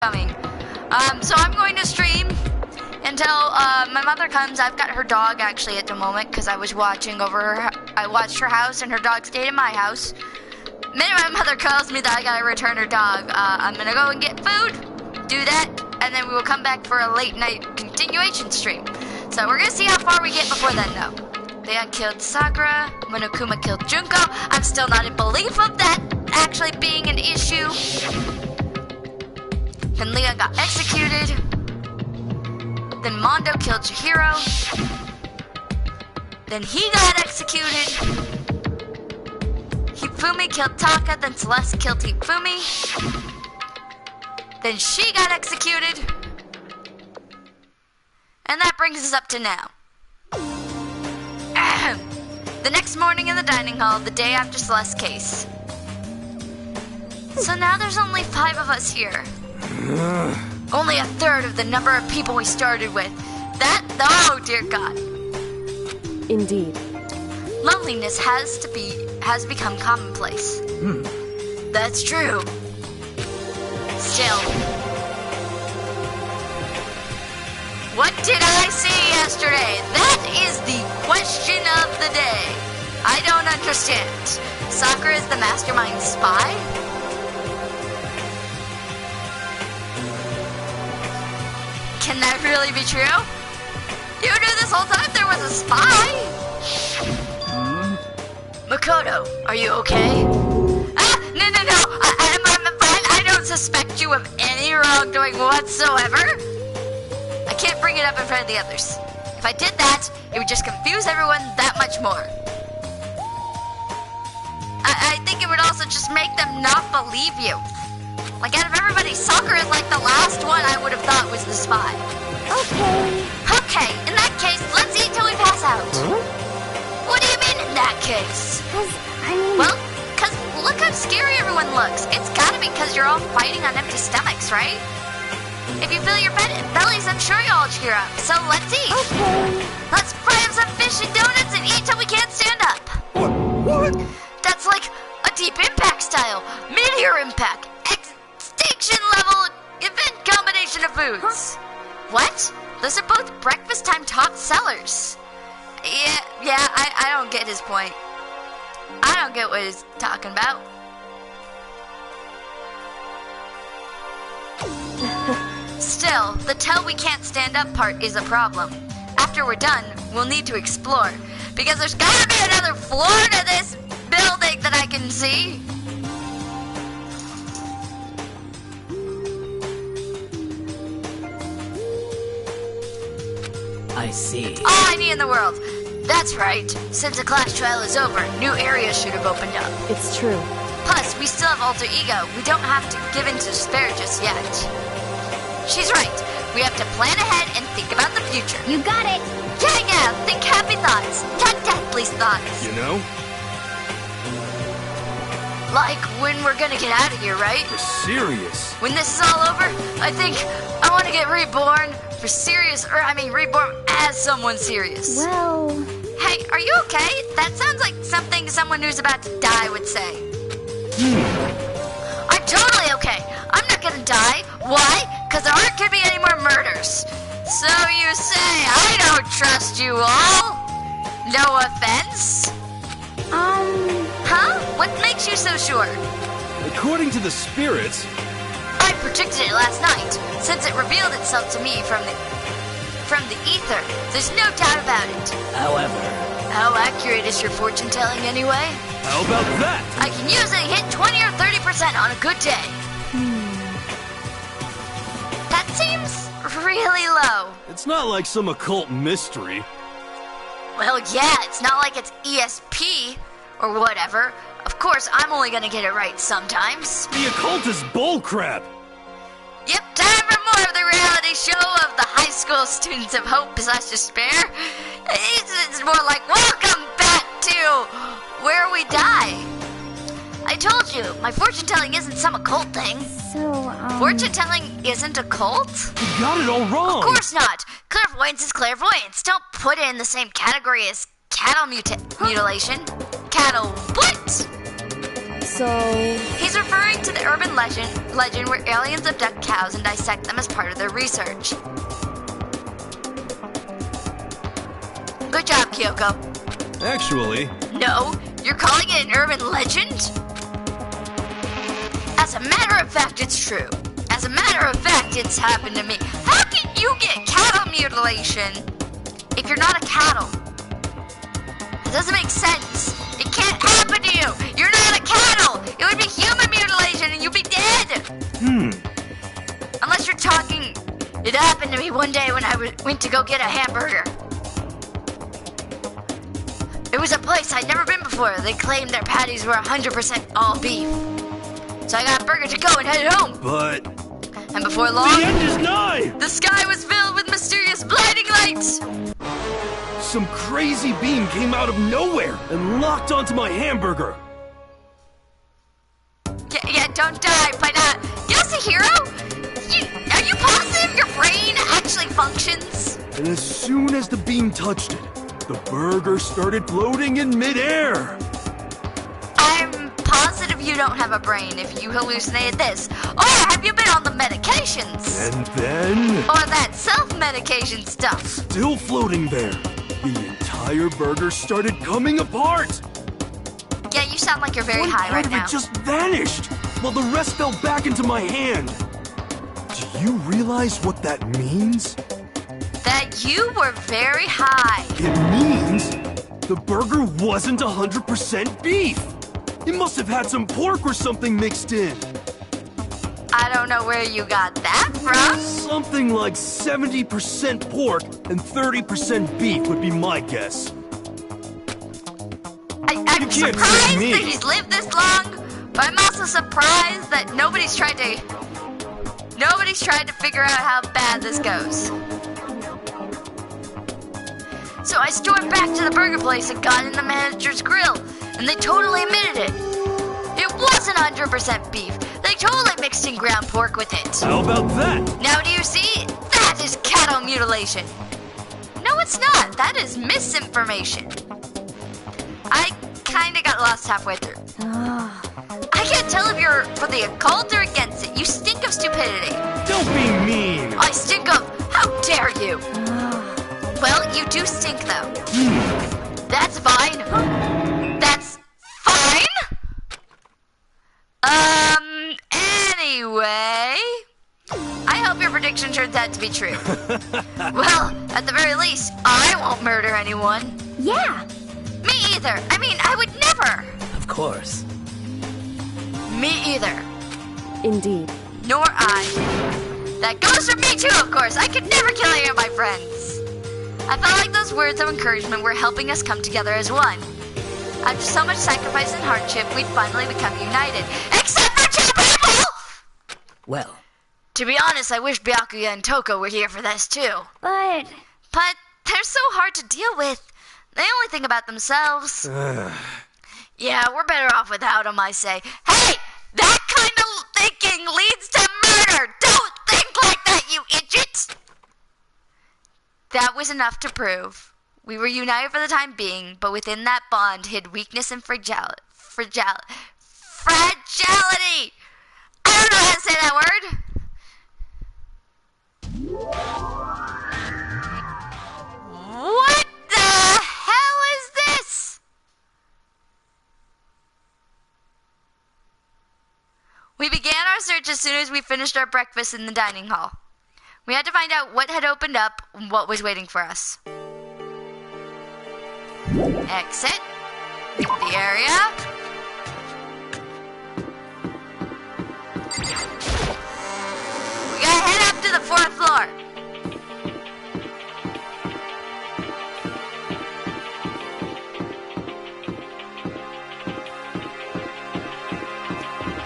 coming. So I'm going to stream until my mother comes. I've got her dog actually at the moment because I was watching over her. I watched her house and her dog stayed in my house. The minute my mother calls me that I gotta return her dog, I'm gonna go and get food, do that, and then we will come back for a late night continuation stream. So we're gonna see how far we get before then though. Leon killed Sakura, Monokuma killed Junko. I'm still not in belief of that actually being an issue. Then Leon got executed. Then Mondo killed Chihiro. Then he got executed. Hifumi killed Taka, then Celeste killed Hifumi. Then she got executed. And that brings us up to now. Ahem. The next morning in the dining hall, the day after Celeste's case. So now there's only 5 of us here. Only a third of the number of people we started with. Oh dear God. Indeed. Loneliness has become commonplace. That's true. Still. What did I see yesterday? That is the question of the day. I don't understand. Sakura is the mastermind spy? Can that really be true? You knew this whole time there was a spy? Makoto, are you okay? No. I'm fine. I don't suspect you of any wrongdoing whatsoever. I can't bring it up in front of the others. If I did that, it would just confuse everyone that much more. I think it would also just make them not believe you. Like, out of everybody, Sakura is like the last one I would have thought was the spy. Okay, in that case, let's eat till we pass out. Huh? What do you mean, in that case? Well, because look how scary everyone looks. It's gotta be because you're all fighting on empty stomachs, right? If you fill your bellies, I'm sure you'll all cheer up. So let's eat. Okay. Let's fry up some fish and donuts and eat till we can't stand up. What? That's like a deep impact style. Meteor impact. Extinction level event combination of foods. What? Those are both breakfast time top sellers. Yeah, I don't get his point. I don't get what he's talking about. Still, the tell we can't stand up part is a problem. After we're done, we'll need to explore. Because there's gotta be another floor to this building that I can see. I see. All I need in the world. That's right. Since the class trial is over, new areas should have opened up. It's true. Plus, we still have alter ego. We don't have to give in to despair just yet. She's right. We have to plan ahead and think about the future. You got it. Yeah. Think happy thoughts, not deathly thoughts. You know? Like when we're gonna get out of here, right? You're serious. When this is all over, I think I want to get reborn for serious, reborn as someone serious. Well... Hey, are you okay? That sounds like something someone who's about to die would say. I'm totally okay. I'm not gonna die. Why? Because there aren't gonna be any more murders. So you say I don't trust you all? No offense? Huh? What makes you so sure? According to the spirits... I predicted it last night, since it revealed itself to me from the ether. There's no doubt about it. However... How accurate is your fortune telling anyway? How about that? I can usually hit 20 or 30% on a good day. That seems really low. It's not like some occult mystery. Well, yeah, it's not like it's ESP or whatever. Of course, I'm only gonna get it right sometimes. The occult is bullcrap. Yep, time for more of the reality show of the high school students of hope / despair. It's more like, welcome back to where we die. I told you, my fortune telling isn't some occult thing. So, Fortune telling isn't a cult? You got it all wrong. Of course not. Clairvoyance is clairvoyance. Don't put it in the same category as cattle mutilation. Cattle what? So... He's referring to the urban legend where aliens abduct cows and dissect them as part of their research. Good job, Kyoko. Actually, No, you're calling it an urban legend? As a matter of fact, it's true. As a matter of fact, it's happened to me. How can you get cattle mutilation if you're not a cattle? It doesn't make sense. It can't happen to you. You're not a cattle. It would be human mutilation and you'd be dead. Unless you're talking, it happened to me one day when I went to go get a hamburger. It was a place I'd never been before. They claimed their patties were 100% all beef. So I got a burger to go and headed home. but And before long, the end is nigh! the sky was filled with mysterious blinding lights. Some crazy beam came out of nowhere and locked onto my hamburger. Yeah, don't die by not. Yes, a hero? Are you positive your brain actually functions? And as soon as the beam touched it, the burger started floating in midair. I'm positive you don't have a brain if you hallucinated this. Or have you been on the medications? And then, Or that self-medication stuff? still floating there, the entire burger started coming apart. Yeah, you sound like you're very One high part right of now. it just vanished, while the rest fell back into my hand. Do you realize what that means? That you were very high. It means the burger wasn't 100% beef. It must have had some pork or something mixed in. I don't know where you got that from. Something like 70% pork and 30% beef would be my guess. I'm can't say surprised me. that he's lived this long, but I'm also surprised that nobody's tried to figure out how bad this goes. So I stormed back to the burger place and got in the manager's grill, and they totally admitted it. It wasn't 100% beef. They totally mixed in ground pork with it. How about that? Now do you see? That is cattle mutilation. No, it's not. That is misinformation. I kinda got lost halfway through. I can't tell if you're for the occult or against it. You stink of stupidity. Don't be mean. I stink of... How dare you? Well, you do stink, though. That's fine. That's fine? Anyway... I hope your prediction turns out to be true. Well, at the very least, I won't murder anyone. Yeah. Me either. I mean, I would never. Of course. Me either. Indeed. Nor I. That goes for me too, of course. I could never kill any of my friends. I felt like those words of encouragement were helping us come together as one. After so much sacrifice and hardship, we'd finally become united. Except for two people! Well, To be honest, I wish Byakuya and Toko were here for this too. But... But they're so hard to deal with. They only think about themselves. Yeah, we're better off without them, I say. Hey! That kind of thinking leads to murder! Don't think like that, you idiot! That was enough to prove. We were united for the time being, but within that bond hid weakness and fragility. I don't know how to say that word. What the hell is this? We began our search as soon as we finished our breakfast in the dining hall. We had to find out what had opened up and what was waiting for us. Exit. Leave the area. We gotta head up to the 4th floor.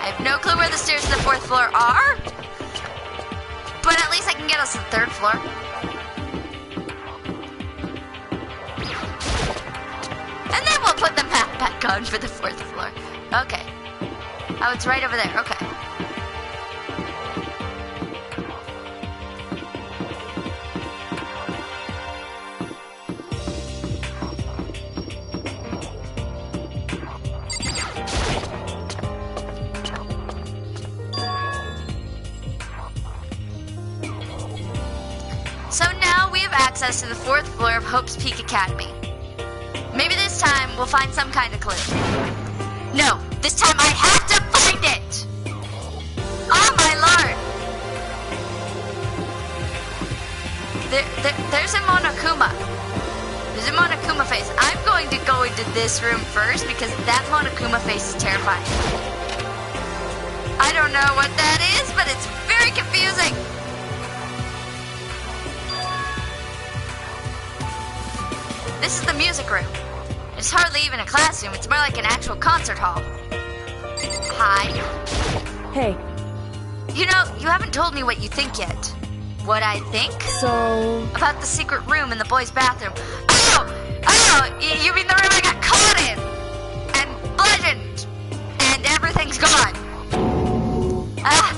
I have no clue where the stairs to the 4th floor are, but at least I can get us to the 3rd floor. And then we'll put the map back on for the 4th floor. Okay. Oh, it's right over there. Okay. So now we have access to the 4th floor of Hope's Peak Academy. Maybe this time we'll find some kind of clue. No, this time I have to find it! Oh my lord! There's a Monokuma. There's a Monokuma face. I'm going to go into this room first because that Monokuma face is terrifying. I don't know what that is, but it's very confusing. This is the music room. It's hardly even a classroom. It's more like an actual concert hall. Hi. Hey, You know, you haven't told me what you think yet. What I think? so... About the secret room in the boys' bathroom. Oh! You mean the room I got caught in? And bludgeoned. And everything's gone. I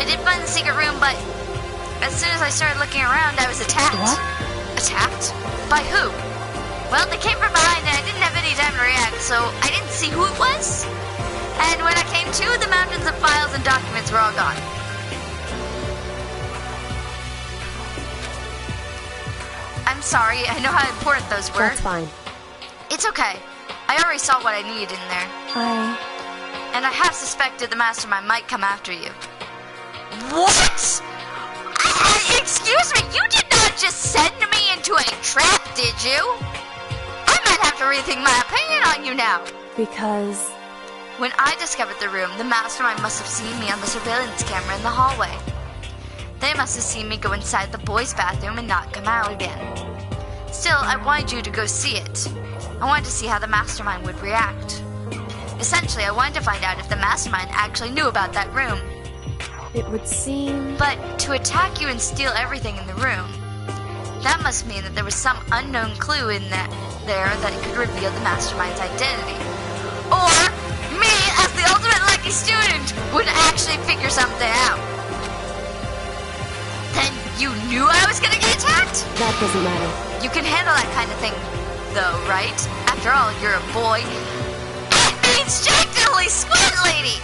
did find the secret room, but as soon as I started looking around, I was attacked. What? Attacked? By who? Well, they came from behind and I didn't have any time to react, so I didn't see who it was. And when I came to, the mountains of files and documents were all gone. I'm sorry, I know how important those were. That's fine. It's okay. I already saw what I needed in there. And I half suspected the mastermind might come after you. What? Excuse me, you did not just send me into a trap, did you? I might have to rethink my opinion on you now. Because... When I discovered the room, the mastermind must have seen me on the surveillance camera in the hallway. They must have seen me go inside the boys' bathroom and not come out again. Still, I wanted you to go see it. I wanted to see how the mastermind would react. Essentially, I wanted to find out if the mastermind actually knew about that room. it would seem... But to attack you and steal everything in the room, that must mean that there was some unknown clue in there that could reveal the mastermind's identity. Or me, as the ultimate lucky student, would actually figure something out. Then you knew I was gonna get attacked? That doesn't matter. You can handle that kind of thing, though, right? After all, you're a boy. It means Jackdaly Squid Lady!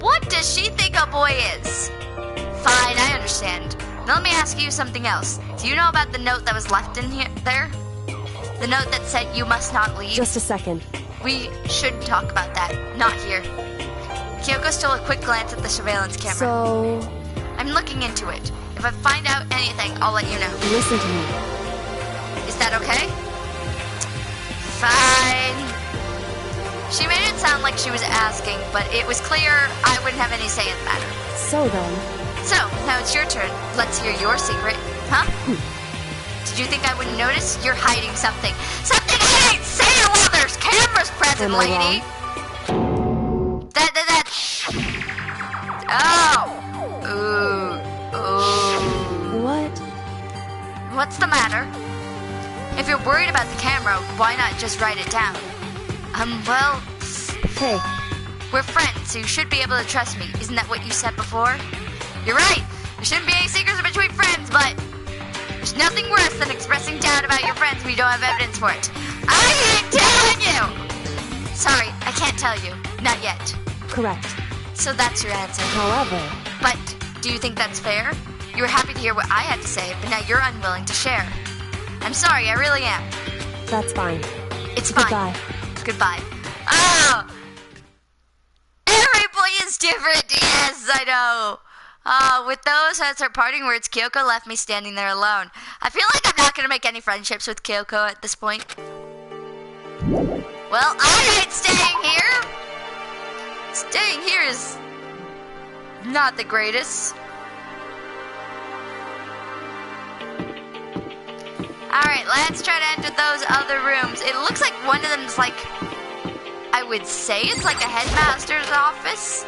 What does she think a boy is? Fine, I understand. Now let me ask you something else. Do you know about the note that was left in there? The note that said you must not leave? Just a second. We shouldn't talk about that. Not here. Kyoko stole a quick glance at the surveillance camera. So... I'm looking into it. If I find out anything, I'll let you know. listen to me. Is that okay? Fine. She made it sound like she was asking, but it was clear I wouldn't have any say in the matter. So then... So, now it's your turn. Let's hear your secret. Huh? Did you think I wouldn't notice? You're hiding something. Something I ain't saying while there's cameras present, Am I lady! That... Oh! Ooh. What? What's the matter? If you're worried about the camera, why not just write it down? Well... Hey. We're friends, so you should be able to trust me. Isn't that what you said before? You're right. There shouldn't be any secrets between friends, but... There's nothing worse than expressing doubt about your friends when you don't have evidence for it. I ain't telling you! Sorry, I can't tell you. Not yet. Correct. So that's your answer. However... But, do you think that's fair? You were happy to hear what I had to say, but now you're unwilling to share. I'm sorry, I really am. That's fine. It's fine. Goodbye. Goodbye. Oh! Every boy is different, yes, I know. With those as her parting words, Kyoko left me standing there alone. I feel like I'm not going to make any friendships with Kyoko at this point. Well, I ain't staying here. Staying here is not the greatest. Alright, let's try to enter those other rooms. It looks like one of them's like, I would say it's like a headmaster's office.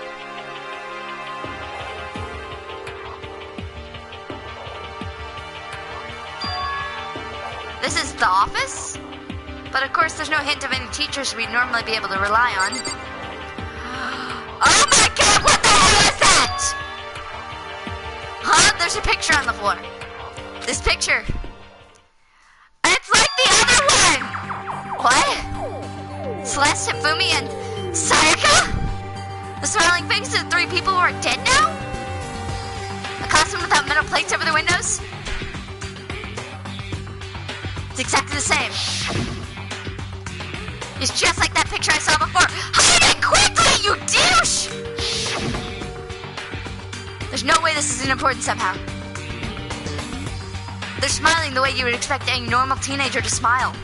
This is the office? But of course there's no hint of any teachers we'd normally be able to rely on. Oh my god, what the hell is that? Huh? There's a picture on the floor. This picture. It's like the other one! What? Celeste, Hifumi, and Sayaka? The smiling faces of 3 people who are dead now? A costume without metal plates over the windows? It's exactly the same. It's just like that picture I saw before. Hide it quickly, you douche! There's no way this isn't important somehow. They're smiling the way you would expect any normal teenager to smile.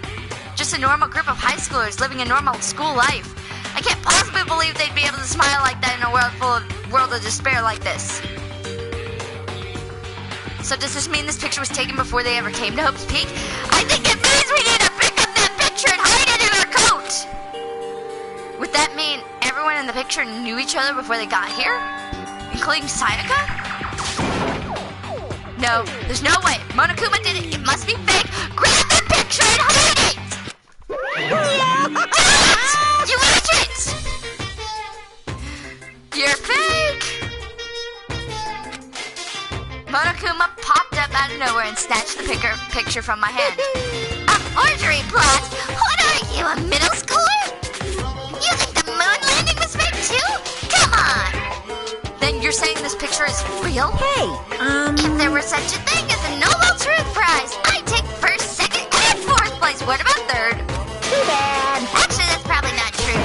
Just a normal group of high schoolers living a normal school life. I can't possibly believe they'd be able to smile like that in a world of despair like this. So does this mean this picture was taken before they ever came to Hope's Peak? I think it means we need to pick up that picture and hide it in our coat! Would that mean everyone in the picture knew each other before they got here? Including Sayaka? No, there's no way. Monokuma did it. It must be fake. Grab the picture and hide it! You idiot! You're fake! Monokuma popped up out of nowhere and snatched the picture from my hand. A forgery plot? What are you, a middle schooler? You think the moon landing was fake too? Come on! Then you're saying this picture is real? Hey, If there were such a thing as a Nobel Truth Prize, I'd take first, second, and fourth place. What about third? too bad. Actually, that's probably not true.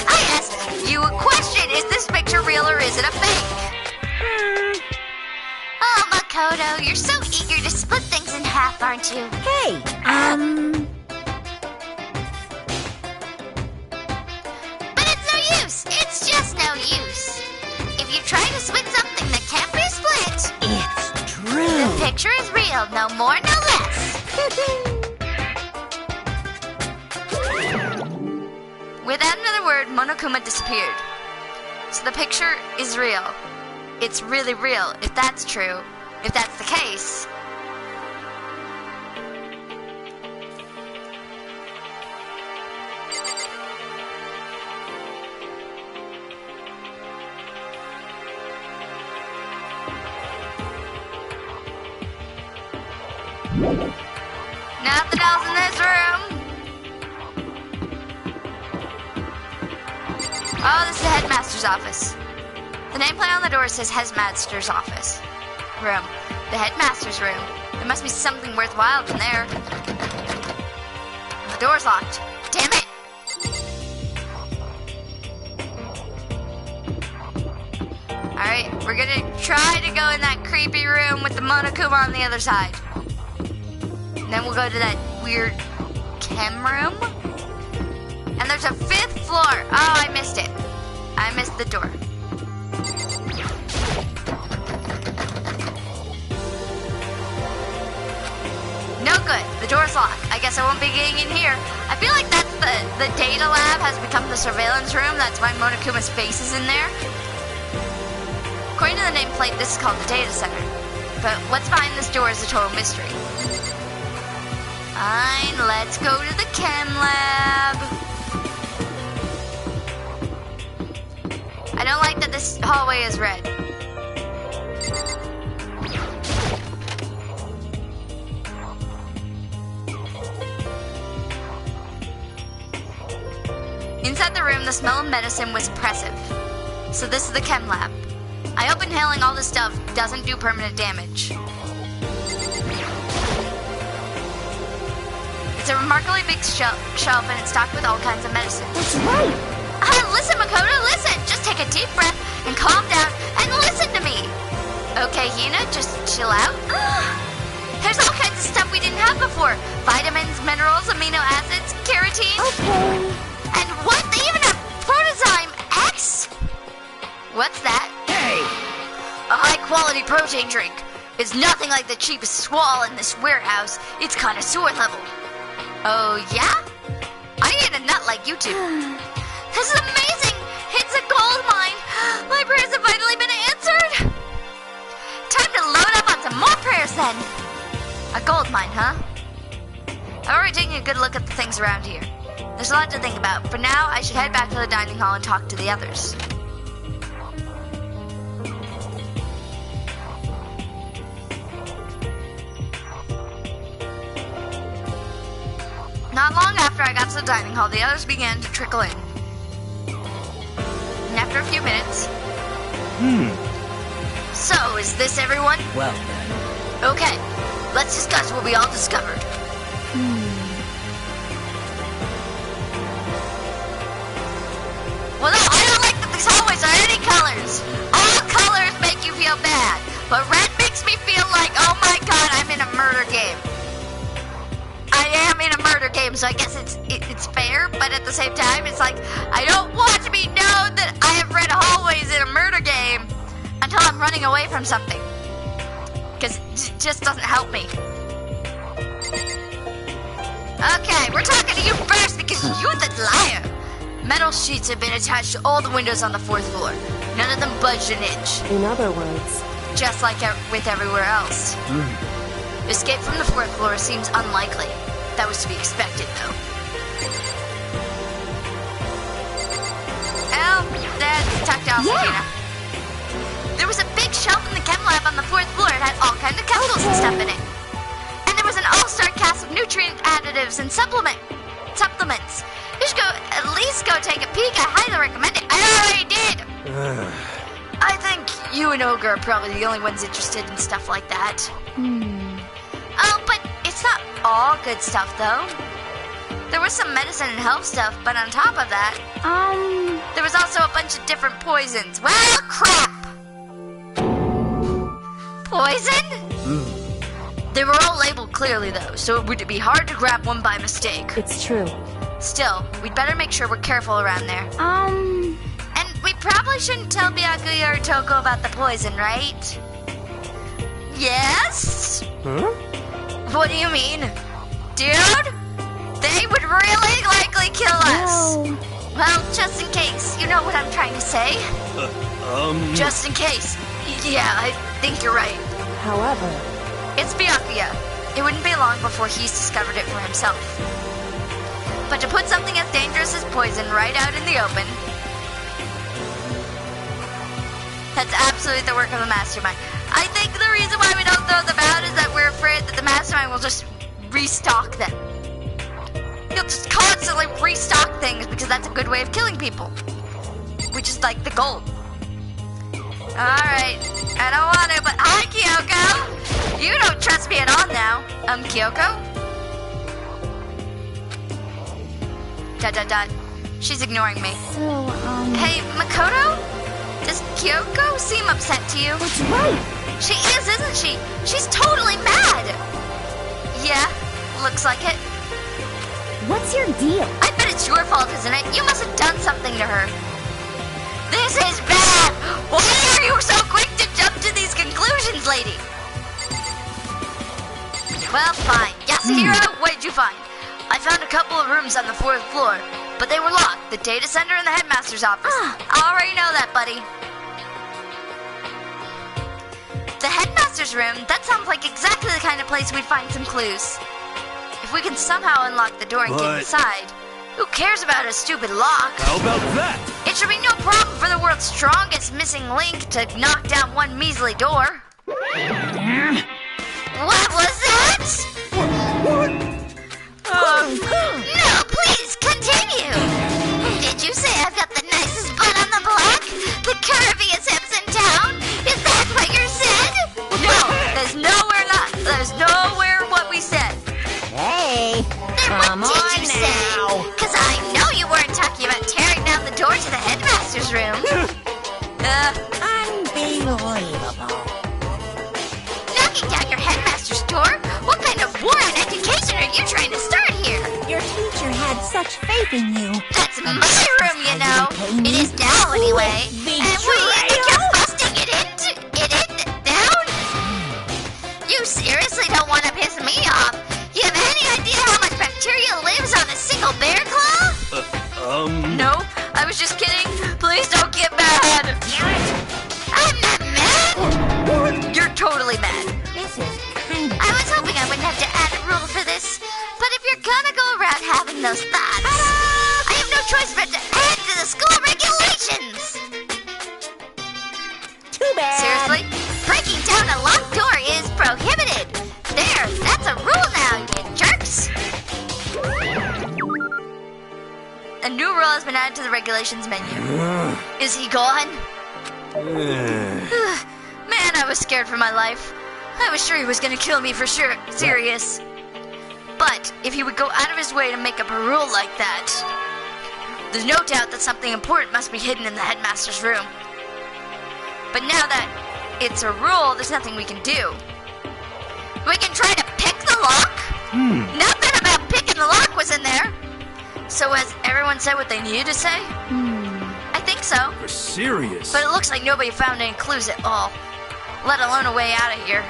I asked you a question. Is this picture real or is it a fake? Oh, Makoto, you're so eager to split things in half, aren't you? Hey, But it's no use. It's just no use. If you try to split something that can't be split, it's the true. picture is real. No more, no less. Without another word, Monokuma disappeared. So the picture is real. It's really real, if that's true. If that's the case. Nothing else in this room. Oh, this is the headmaster's office. The nameplate on the door says headmaster's office. Room. The headmaster's room. There must be something worthwhile in there. The door's locked. Damn it! Alright, we're gonna try to go in that creepy room with the Monokuma on the other side. And then we'll go to that weird chem room. And there's a 5th floor. Oh, I missed it. I missed the door. No good. The door's locked. I guess I won't be getting in here. I feel like that's the data lab has become the surveillance room. That's why Monokuma's face is in there. According to the nameplate, this is called the data center. But what's behind this door is a total mystery. Fine, let's go to the chem lab. I don't like that this hallway is red. Inside the room, the smell of medicine was oppressive. So this is the chem lab. I hope inhaling all this stuff doesn't do permanent damage. It's a remarkably big shelf and it's stocked with all kinds of medicine. That's right. Listen, Makoto, listen. Just take a deep breath and calm down and listen to me. Okay, Hina, just chill out. There's all kinds of stuff we didn't have before. Vitamins, minerals, amino acids, carotene. Okay. And what? They even have Protozyme X? What's that? Hey! A high-quality protein drink. It's nothing like the cheapest swall in this warehouse. It's connoisseur level. Oh, yeah? I ain't a nut like you two. This is amazing! It's a gold mine! My prayers have finally been answered! Time to load up on some more prayers then! A gold mine, huh? I've already taken a good look at the things around here. There's a lot to think about. For now, I should head back to the dining hall and talk to the others. Not long after I got to the dining hall, the others began to trickle in. And after after a few minutes. So, is this everyone? Well then. Okay, let's discuss what we all discovered. Well, no, I don't like that these hallways are any colors. All colors make you feel bad, but red makes me feel like, oh my god, I'm in a murder game. I am in a murder game, so I guess it's fair, but at the same time, it's like, I don't want to be known that I have red hallways in a murder game until I'm running away from something. Because it just doesn't help me. Okay, we're talking to you first because you're the liar. Metal sheets have been attached to all the windows on the 4th floor. None of them budged an inch. In other words, Just like with everywhere else. Escape from the 4th floor seems unlikely. That was to be expected, though. Oh, that's tactile, Sabrina. There was a big shelf in the chem lab on the 4th floor. It had all kinds of chemicals and stuff in it. And there was an all-star cast of nutrient additives and supplements. You should at least go take a peek. I highly recommend it. I already did. I think you and Ogre are probably the only ones interested in stuff like that. Oh, but it's not all good stuff, though. There was some medicine and health stuff, but on top of that, there was also a bunch of different poisons. Well, crap! Poison? They were all labeled clearly, though, so it would be hard to grab one by mistake. it's true. Still, we'd better make sure we're careful around there. And we probably shouldn't tell Byakuya or Toko about the poison, right? Yes? Huh? What do you mean? Dude? They would really likely kill us. No. Well, just in case. You know what I'm trying to say? Just in case. Yeah, I think you're right. However, It's Byakuya. It wouldn't be long before he's discovered it for himself. But to put something as dangerous as poison right out in the open, that's absolutely the work of the mastermind. I think the reason why we don't throw them out is that we're afraid that the mastermind will just restock them. He'll just constantly restock things because that's a good way of killing people. Which is like the goal. Alright, I don't want to, but hi, Kyoko! You don't trust me at all now. Kyoko? ... She's ignoring me. so, Hey, Makoto? Does Kyoko seem upset to you? that's right. She is, isn't she? She's totally mad! Yeah, looks like it. What's your deal? I bet it's your fault, isn't it? You must have done something to her. This is bad! Why are you so quick to jump to these conclusions, lady? Well, fine. Yasuhiro, what did you find? I found a couple of rooms on the 4th floor, but they were locked. The data center and the headmaster's office. I already know that, buddy. The headmaster's room, that sounds like exactly the kind of place we'd find some clues. If we can somehow unlock the door and get But- inside, who cares about a stupid lock? How about that? It should be no problem for the world's strongest missing link to knock down one measly door. What was that? No, please, continue. Did you say I've got the nicest butt on the block? The curviest hips in town? Is that what you said? No, there's nowhere what we said. Hey, Then what did you say? now. Because I know you weren't talking about tearing down the door to the headmaster's room. Unbelievable. Knocking down your headmaster's door? What kind of war on education are you trying to start here? Your teacher had such faith in you. That's my room, you know. It is now, anyway. And what do you think you're busting it down? You seriously don't want to piss me off? You have any idea how much bacteria lives on a single bear claw? No, I was just kidding. Please don't get mad. I'm not mad. You're totally mad. This is kind of... I was hoping I wouldn't have to add a rule for this, but if you're gonna go around having those thoughts, I have no choice but to add to the school regulations. Too bad. Seriously? Breaking down a locked door is prohibited. There, that's a rule now, you jerks. A new rule has been added to the regulations menu. Is he gone? Man, I was scared for my life. I was sure he was gonna kill me for sure. Serious. But if he would go out of his way to make up a rule like that, there's no doubt that something important must be hidden in the headmaster's room. But now that it's a rule, there's nothing we can do. We can try to pick the lock? Nothing about picking the lock was in there. So has everyone said what they needed to say? I think so. You're serious? But it looks like nobody found any clues at all, let alone a way out of here.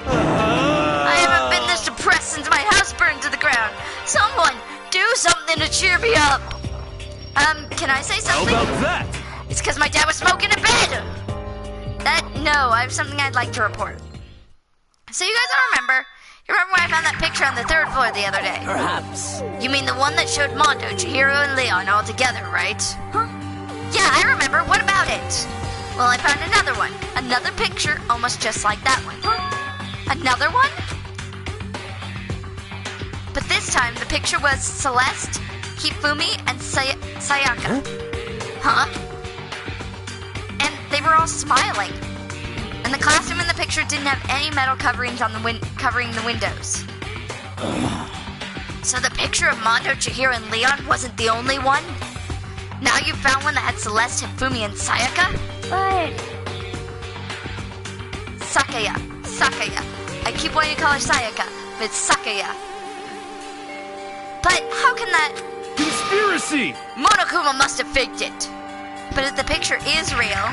I haven't been this depressed since my house burned to the ground. Someone, do something to cheer me up. Can I say something? How about that? It's because my dad was smoking in bed. No, I have something I'd like to report. So you guys all remember? You remember when I found that picture on the 3rd floor the other day? Perhaps. You mean the one that showed Mondo, Chihiro, and Leon all together, right? Huh? Yeah, I remember. What about it? Well, I found another one. Another picture almost just like that one. Another one? But this time, the picture was Celeste, Hifumi, and Sayaka. Huh? And they were all smiling. And the classroom in the picture didn't have any metal coverings on covering the windows. So the picture of Mondo, Chihiro, and Leon wasn't the only one? Now you found one that had Celeste, Hifumi, and Sayaka? But... Sakaya. I keep wanting to call her Sayaka, but it's Sakaya. But how can that... Conspiracy! Monokuma must have faked it. But if the picture is real,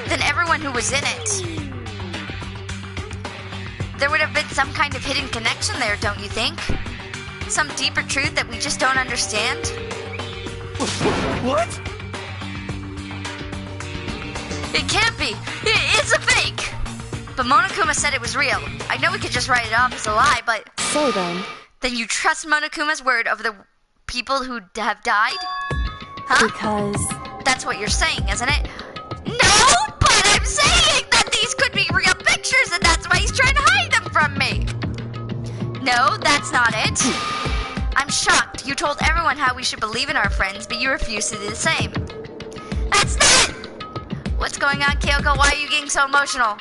then everyone who was in it, there would have been some kind of hidden connection there, don't you think? Some deeper truth that we just don't understand? What? It can't be! It's a fake! But Monokuma said it was real. I know we could just write it off as a lie, but... So then... Then you trust Monokuma's word over the people who have died? Huh? Because... That's what you're saying, isn't it? No, but I'm saying that these could be real pictures and that's why he's trying to hide them from me. No, that's not it. I'm shocked. You told everyone how we should believe in our friends, but you refuse to do the same. That's not it! What's going on, Kyoko? Why are you getting so emotional?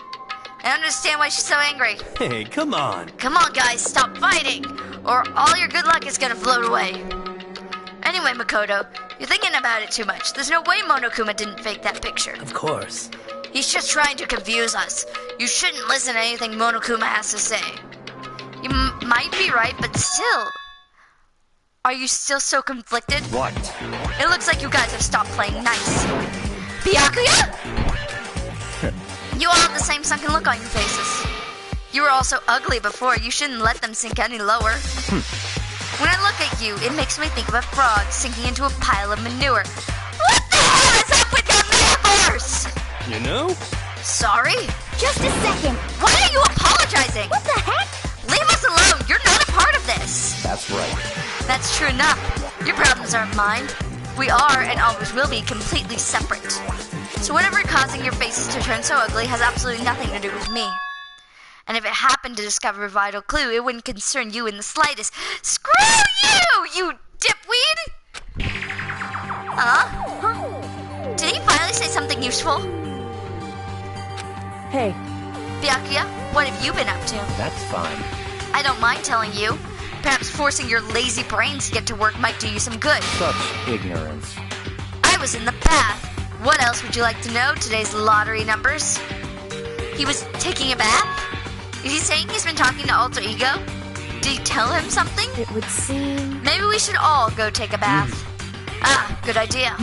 I understand why she's so angry. Hey, come on. Come on, guys, stop fighting, or all your good luck is gonna float away. Anyway, Makoto, you're thinking about it too much. There's no way Monokuma didn't fake that picture. Of course. He's just trying to confuse us. You shouldn't listen to anything Monokuma has to say. You might be right, but still. Are you still so conflicted? What? It looks like you guys have stopped playing nice. Byakuya? You all have the same sunken look on your faces. You were all so ugly before, you shouldn't let them sink any lower. When I look at you, it makes me think of a frog sinking into a pile of manure. What the hell is up with your metaphors? You know? Sorry? Just a second! Why are you apologizing? What the heck? Leave us alone! You're not a part of this! That's right. That's true enough. Your problems aren't mine. We are, and always will be, completely separate. So whatever causing your faces to turn so ugly has absolutely nothing to do with me. And if it happened to discover a vital clue, it wouldn't concern you in the slightest. Screw you dipweed! Huh? Did he finally say something useful? Hey, Byakuya, what have you been up to? That's fine. I don't mind telling you. Perhaps forcing your lazy brains to get to work might do you some good. Such ignorance. I was in the bath. What else would you like to know? Today's lottery numbers. He was taking a bath? Is he saying he's been talking to Alter Ego? Did he tell him something? it would seem... Maybe we should all go take a bath. Ah, good idea.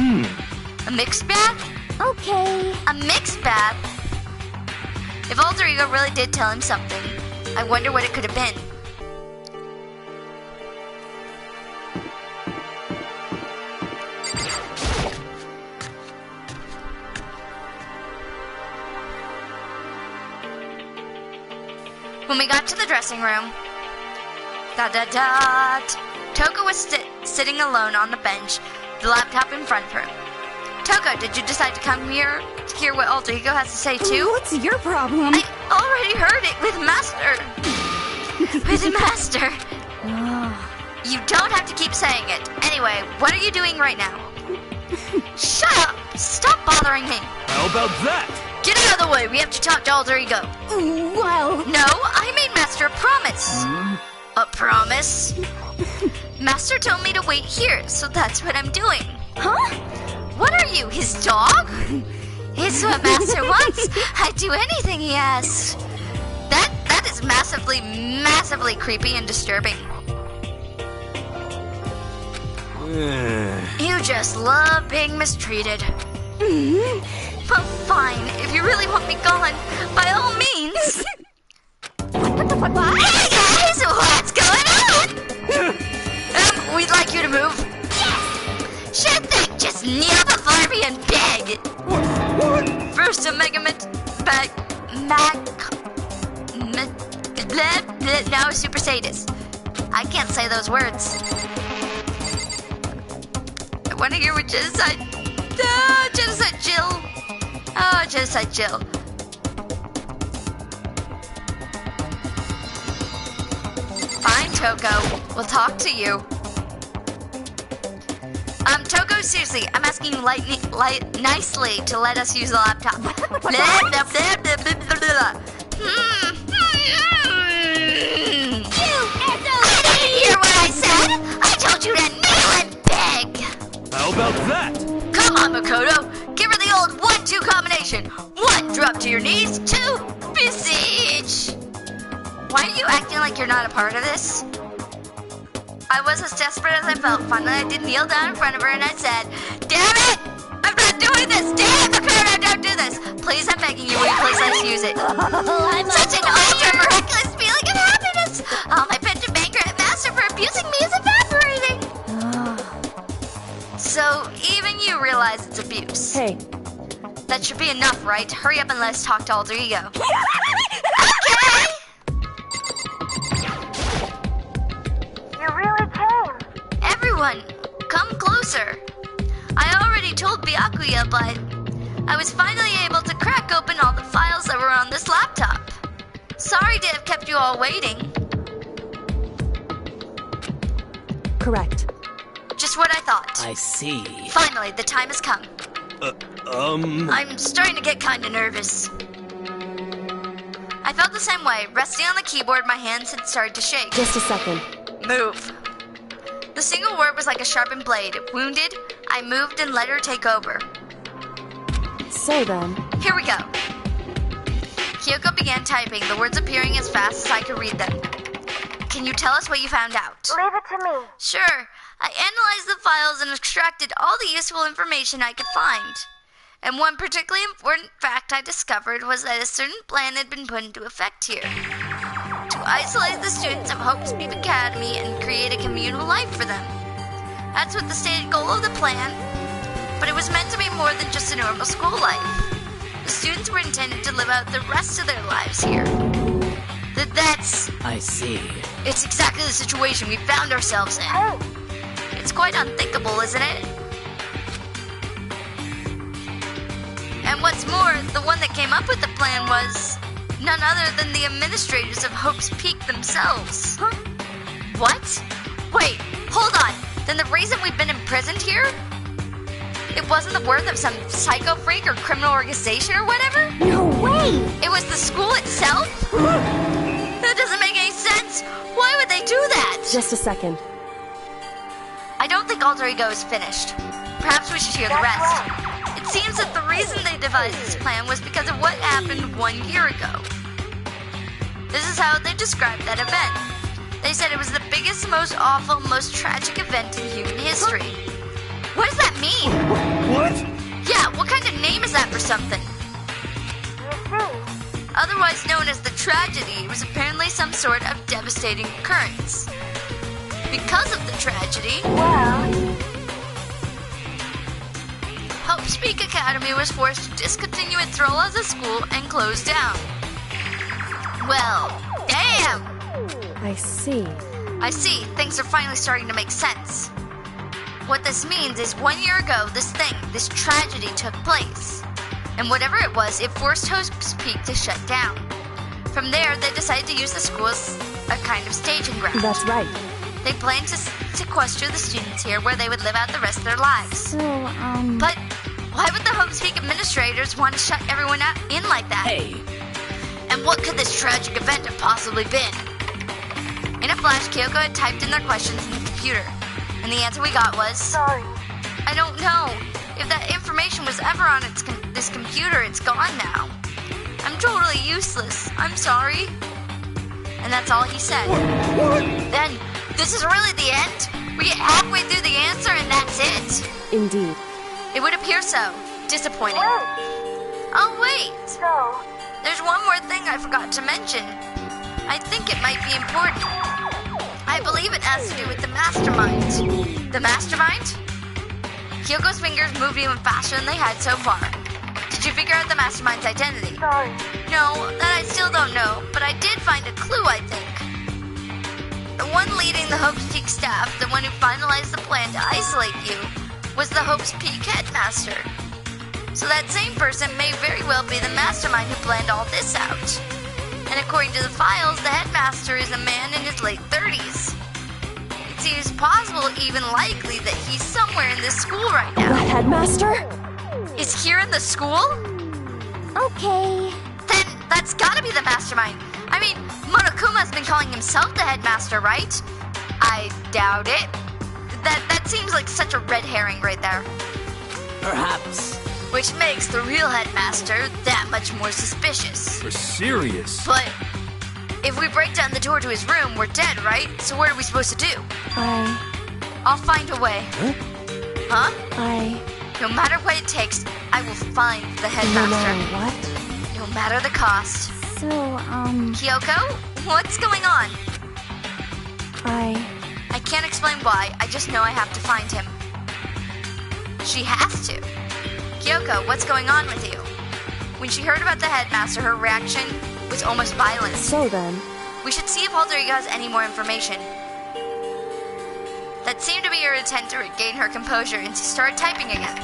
A mixed bath? Okay. A mixed bath? If Alter Ego really did tell him something, I wonder what it could have been. When we got to the dressing room, Toko was sitting alone on the bench, the laptop in front of her. Toko, did you decide to come here to hear what Alter Ego has to say too? What's your problem? I already heard it with Master. With Master. You don't have to keep saying it. Anyway, what are you doing right now? Shut up! Stop bothering me! How about that? Get out of the way, we have to talk to Alter Ego. Well, No, I made Master a promise. A promise? Master told me to wait here, so that's what I'm doing. huh? What are you, his dog? It's what Master wants. I'd do anything he asks. That is massively creepy and disturbing. You just love being mistreated. Well, fine. If you really want me gone, by all means. What? Hey guys, what's going on? We'd like you to move. Should think, just kneel before me and beg. First a now a super sadist. I can't say those words. I want to hear what genocide. Genocide Jill. Oh, genocide Jill. Fine, Toko. We'll talk to you. Toko, seriously, I'm asking you nicely to let us use the laptop. Did you hear what I said? I told you to kneel and beg. How about that? Come on, Makoto. Give her the old 1-2 combination. 1, drop to your knees. 2, beseech. Why are you acting like you're not a part of this? I was as desperate as I felt. Finally, I did kneel down in front of her and I said, "Damn it! I'm not doing this! Damn it, Makoto, don't do this! Please, I'm begging you, will you please let us use it?" Such an ultra miraculous feeling of happiness! All my penchant banker at Master for abusing me is evaporating! So, even you realize it's abuse. Hey. That should be enough, right? Hurry up and let's talk to Alter Ego. Okay! You really came. Everyone, come closer. I already told Byakuya, but I was finally able to crack open all the files that were on this laptop. Sorry to have kept you all waiting. Correct. Just what I thought. I see. Finally, the time has come. I'm starting to get kind of nervous. I felt the same way. Resting on the keyboard, my hands had started to shake. Just a second. Move. The single word was like a sharpened blade. Wounded, I moved and let her take over. So then, Here we go. Kyoko began typing, the words appearing as fast as I could read them. Can you tell us what you found out? Leave it to me. Sure. I analyzed the files and extracted all the useful information I could find. And one particularly important fact I discovered was that a certain plan had been put into effect here. To isolate the students of Hope's Peak Academy and create a communal life for them. That's what the stated goal of the plan, but it was meant to be more than just a normal school life. The students were intended to live out the rest of their lives here. That's... I see. It's exactly the situation we found ourselves in. It's quite unthinkable, isn't it? And what's more, the one that came up with the plan was none other than the administrators of Hope's Peak themselves. Huh? What? Wait, hold on. Then the reason we've been imprisoned here? It wasn't the work of some psycho freak or criminal organization or whatever? No way! It was the school itself? That doesn't make any sense. Why would they do that? just a second. I don't think Alter Ego is finished. Perhaps we should hear the rest. It seems that the reason they devised this plan was because of what happened 1 year ago. This is how they described that event. They said it was the biggest, most awful, most tragic event in human history. What does that mean? What? Yeah, what kind of name is that for something? Otherwise known as the tragedy, it was apparently some sort of devastating occurrence. Because of the tragedy, Hope's Peak Academy was forced to discontinue its role as a school and close down. Well, damn! I see. I see, things are finally starting to make sense. What this means is 1 year ago, this tragedy took place. And whatever it was, it forced Hope's Peak to shut down. From there, they decided to use the school as a kind of staging ground. That's right. They planned to sequester the students here where they would live out the rest of their lives. So, But why would the Hope Speak administrators want to shut everyone in like that? Hey! And what could this tragic event have possibly been? In a flash, Kyoko had typed in their questions in the computer, and the answer we got was... sorry. I don't know. If that information was ever on this computer, it's gone now. I'm totally useless. I'm sorry. And that's all he said. What? Then, this is really the end? We get halfway through the answer and that's it? Indeed. It would appear so. Disappointing. Oh, wait. So, There's one more thing I forgot to mention. I think it might be important. I believe it has to do with the mastermind. The mastermind? Kyoko's fingers moved even faster than they had so far. Did you figure out the mastermind's identity? sorry. No, that I still don't know, but I did find a clue, I think. The one leading the Hope's Peak staff, the one who finalized the plan to isolate you, was the Hope's Peak headmaster. So that same person may very well be the mastermind who planned all this out. And according to the files, the headmaster is a man in his late 30s. It seems possible, even likely, that he's somewhere in this school right The now. headmaster? Is here in the school? Okay. Then that's gotta be the mastermind. I mean, Monokuma's been calling himself the headmaster, right? I doubt it. That seems like such a red herring right there. Perhaps. Which makes the real headmaster that much more suspicious. For serious? But if we break down the door to his room, we're dead, right? So what are we supposed to do? I'll find a way. Huh? No matter what it takes, I will find the No headmaster. matter what? No matter the cost. So, Kyoko, what's going on? I I can't explain why, I just know I have to find him. She has to. Kyoko, what's going on with you? When she heard about the headmaster, her reaction was almost violent. So then, We should see if Alter Ego has any more information. That seemed to be her attempt to regain her composure, and she started typing again.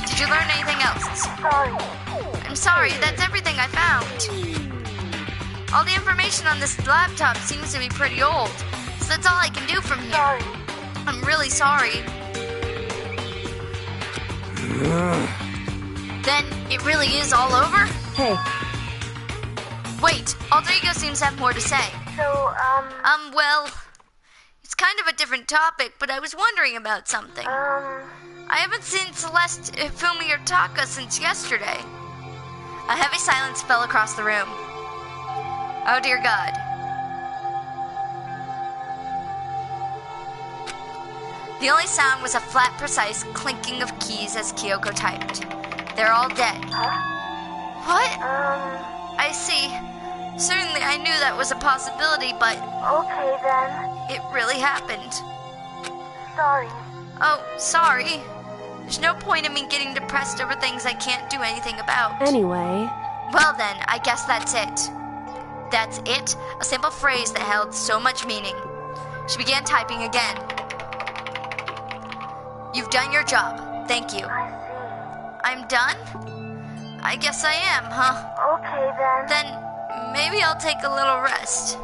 Did you learn anything else? sorry. I'm sorry, that's everything I found. All the information on this laptop seems to be pretty old, so that's all I can do from here. Sorry. I'm really sorry. Then it really is all over? hey, Wait, Alter Ego seems to have more to say. So, Well, it's kind of a different topic, but I was wondering about something. I haven't seen Celeste, Fumi, or Taka since yesterday. A heavy silence fell across the room. Oh dear God. The only sound was a flat, precise clinking of keys as Kyoko typed. They're all dead. What? I see. Certainly I knew that was a possibility, but okay then. it really happened. Sorry. Oh, sorry. There's no point in me getting depressed over things I can't do anything about. anyway, Well then, I guess that's it. That's it? A simple phrase that held so much meaning. She began typing again. You've done your job. Thank you. I I'm done? I guess I am, huh? see. Okay then. Then maybe I'll take a little rest.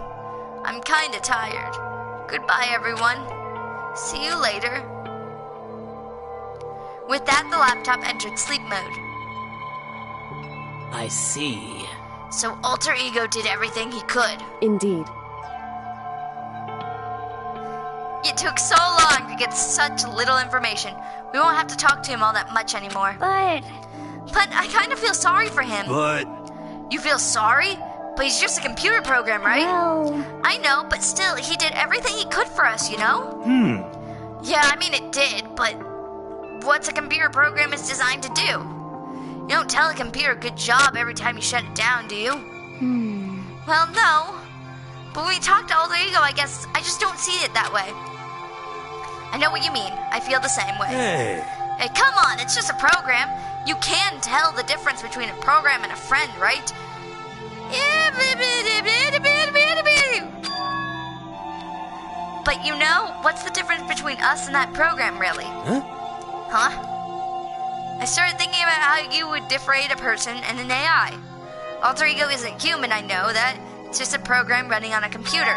I'm kinda tired. Goodbye, everyone. See you later. With that, the laptop entered sleep mode. I see. So Alter Ego did everything he could. indeed. It took so long to get such little information. We won't have to talk to him all that much anymore. But, But I kind of feel sorry for him. But You feel sorry? But he's just a computer program, right? well, I know, but still, he did everything he could for us, you know? Yeah, I mean it did, but what's a computer program is designed to do? You don't tell a computer good job every time you shut it down, do you? Well, no. But when we talk to Alter Ego, I guess I just don't see it that way. I know what you mean. I feel the same way. hey, Hey, come on, it's just a program. You can tell the difference between a program and a friend, right? But you know, what's the difference between us and that program, really? Huh? I started thinking about how you would differentiate a person and an AI. Alter Ego isn't human, I know that. It's just a program running on a computer.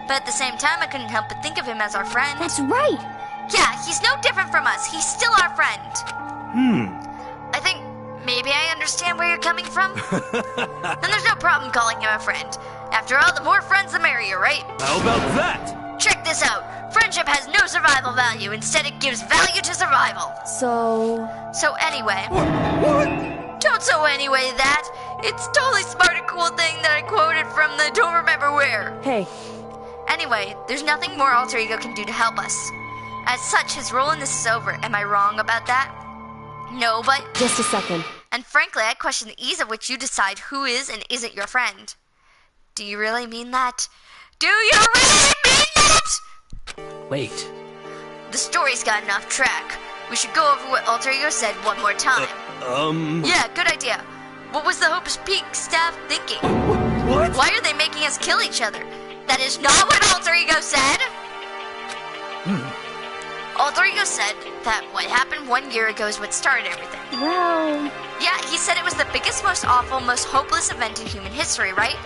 But at the same time, I couldn't help but think of him as our friend. That's right. Yeah, he's no different from us. He's still our friend. I think maybe I understand where you're coming from. And there's no problem calling him a friend. After all, the more friends, the merrier, right? How about that? Check this out. Friendship has no survival value. Instead, it gives value to survival. So anyway. What? Don't so anyway that. It's totally smart and cool thing that I quoted from the don't remember where. hey, Anyway, there's nothing more Alter Ego can do to help us. As such, his role in this is over. Am I wrong about that? No, but... just a second. And frankly, I question the ease of which you decide who is and isn't your friend. Do you really mean that? Do you really mean that? Wait. The story's gotten off track. We should go over what Alter Ego said one more time. Yeah, good idea. What was the Hope's Peak staff thinking? What? Why are they making us kill each other? That is not what Alter Ego said. Alter Ego said that what happened 1 year ago is what started everything. Well, Yeah, he said it was the biggest, most awful, most hopeless event in human history, right?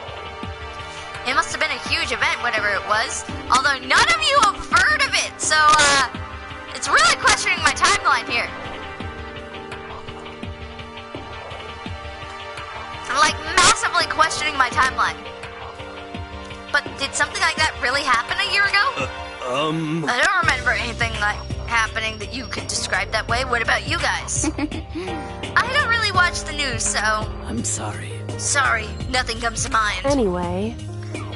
It must have been a huge event, whatever it was. Although none of you have heard of it, so, it's really questioning my timeline here. Like, massively questioning my timeline. But did something like that really happen a year ago? I don't remember anything like happening that you could describe that way. What about you guys? I don't really watch the news, so... I'm sorry. Sorry, nothing comes to mind. anyway,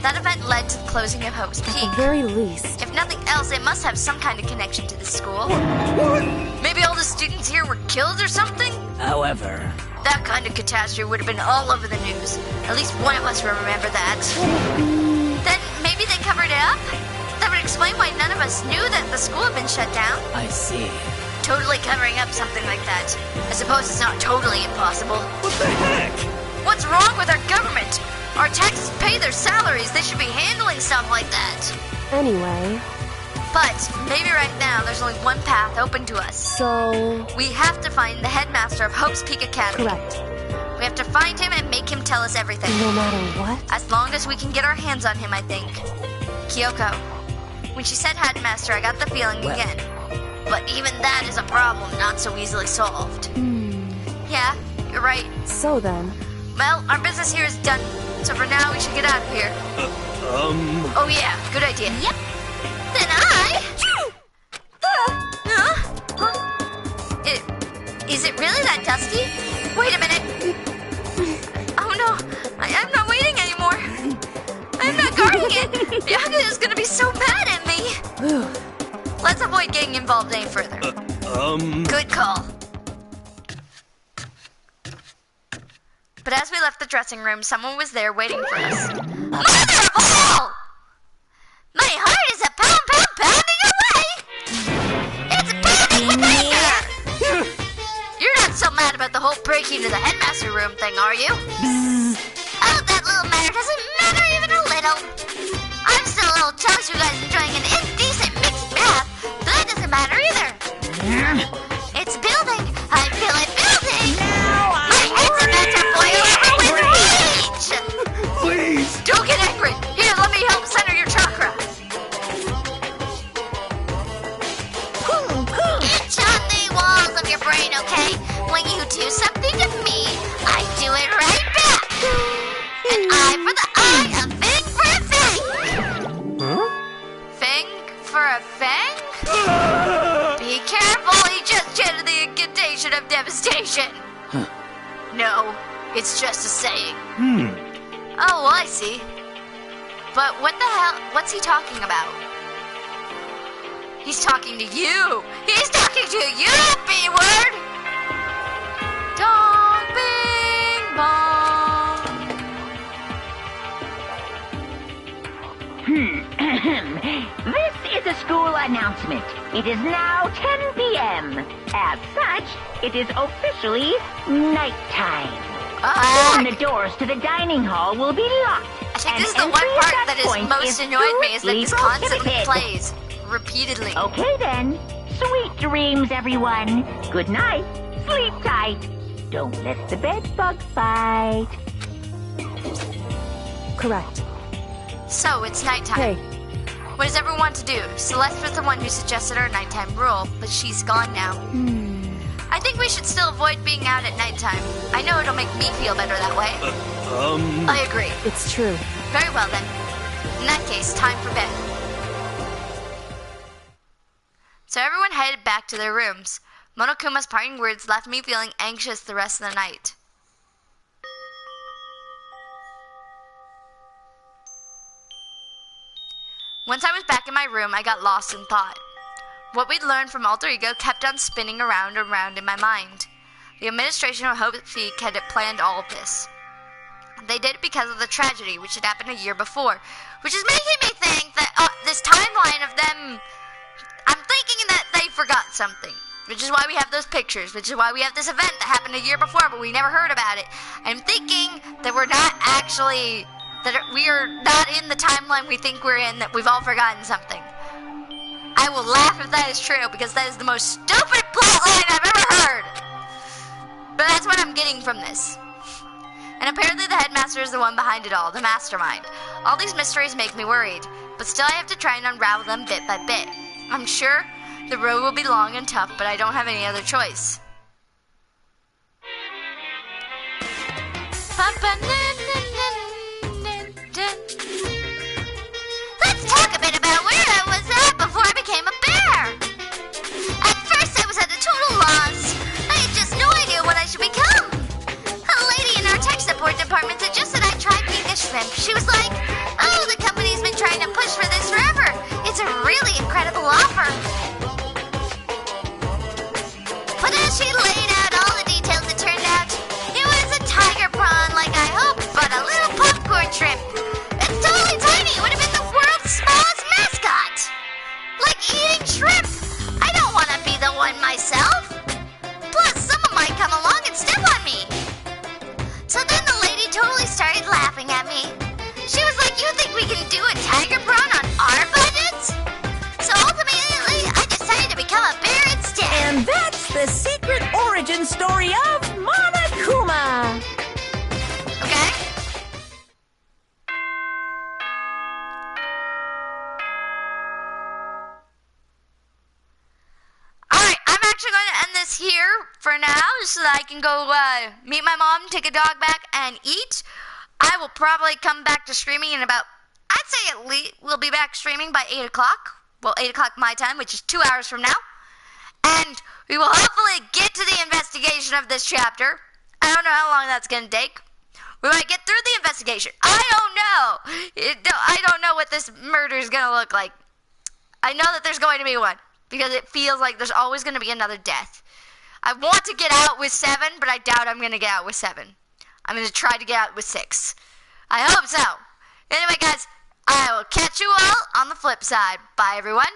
That event led to the closing of Hope's at the Peak. very least. If nothing else, it must have some kind of connection to the school. Maybe all the students here were killed or something? However, That kind of catastrophe would have been all over the news. At least one of us will remember that. Then maybe they covered it up? That would explain why none of us knew that the school had been shut down. I see. Totally covering up something like that. I suppose it's not totally impossible. What the heck? What's wrong with our government? Our taxes pay their salaries. They should be handling stuff like that. Anyway, But maybe right now there's only one path open to us. so We have to find the headmaster of Hope's Peak Academy. correct. We have to find him and make him tell us everything. No matter what. As long as we can get our hands on him, I think. Kyoko. When she said headmaster, I got the feeling Well. again. But even that is a problem not so easily solved. Yeah, you're right. So then, Well, our business here is done. So for now, we should get out of here. Oh yeah, good idea. Yep. Then Is it really that dusty? Wait a minute. Oh no, I'm not waiting anymore. I'm not guarding it. Byakuya is gonna be so mad at me. Let's avoid getting involved any further. Good call. But as we left the dressing room, someone was there waiting for us. Mother of all! My heart is a pounding away! It's pounding with anger! You're not so mad about the whole breaking into the headmaster room thing, are you? Oh, that little matter doesn't matter even a little. I'm still a little jealous you guys enjoying an indecent mixed bath, but that doesn't matter either. It's building. I feel it building. My head's about to boil over with rage. Please! Don't get angry. Here, let me help center your chakra. Itch on the walls of your brain, okay? When you do something to me, I do it right back. An eye for the eye, a fang for a fang. Fang for a fang? Be careful, he just chanted the incantation of devastation. No, it's just a saying. Oh, I see. But what the hell? What's he talking about? He's talking to you. He's talking to you, B-word. Dong, bing, bong. This is a school announcement. It is now 10 p.m. As such, it is officially nighttime. And the doors to the dining hall will be locked. I think this is and the one entry at part that that is point most annoyed me is that this strictly constantly prohibited. plays repeatedly. Okay then. Sweet dreams, everyone. Good night. Sleep tight. Don't let the bed bugs bite. correct. So it's nighttime. Hey, What does everyone want to do? Celeste was the one who suggested our nighttime rule, but she's gone now. I think we should still avoid being out at nighttime. I know it'll make me feel better that way. I agree. It's true. Very well then. In that case, time for bed. So everyone headed back to their rooms. Monokuma's parting words left me feeling anxious the rest of the night. Once I was back in my room, I got lost in thought. What we'd learned from Alter Ego kept on spinning around and around in my mind. The administration of Hope Peak had planned all of this. They did it because of the tragedy which had happened a year before, which is making me think that this timeline of them, I'm thinking that they forgot something, which is why we have those pictures, which is why we have this event that happened a year before, but we never heard about it. I'm thinking that we're not actually, that we are not in the timeline we think we're in, that we've all forgotten something. I will laugh if that is true, because that is the most stupid plotline I've ever heard. But that's what I'm getting from this. And apparently the headmaster is the one behind it all, the mastermind. All these mysteries make me worried, but still I have to try and unravel them bit by bit. I'm sure the road will be long and tough, but I don't have any other choice. Let's talk a bit about where I was at before I became a bear. At first I was at a total loss. I had just no idea what I should become. A lady in our tech support department suggested I try being a shrimp. She was like, oh, the company's been trying to push for this forever. It's a really incredible offer. But as she laid out all the details, it turned out it was a tiger prawn like I hoped, but a little popcorn shrimp. It's totally tiny. It would have been the world's smallest mascot. Like eating shrimp. I don't want to be the one myself. Plus, someone might come along and step on me. So then the lady totally started laughing at me. She was like, you think we can do a tiger prawn on our budget? So ultimately, I decided to become a bear instead. And that's the secret origin story of Monokuma. Okay? Alright, I'm actually going to end this here for now so that I can go meet my mom, take a dog back, and eat. I will probably come back to streaming in about, I'd say at least, we'll be back streaming by 8 o'clock. Well, 8 o'clock my time, which is 2 hours from now. And we will hopefully get to the investigation of this chapter. I don't know how long that's going to take. We might get through the investigation. I don't know. I don't know what this murder is going to look like. I know that there's going to be one, because it feels like there's always going to be another death. I want to get out with 7, but I doubt I'm going to get out with 7. I'm going to try to get out with 6. I hope so. Anyway, guys, I will catch you all on the flip side. Bye, everyone.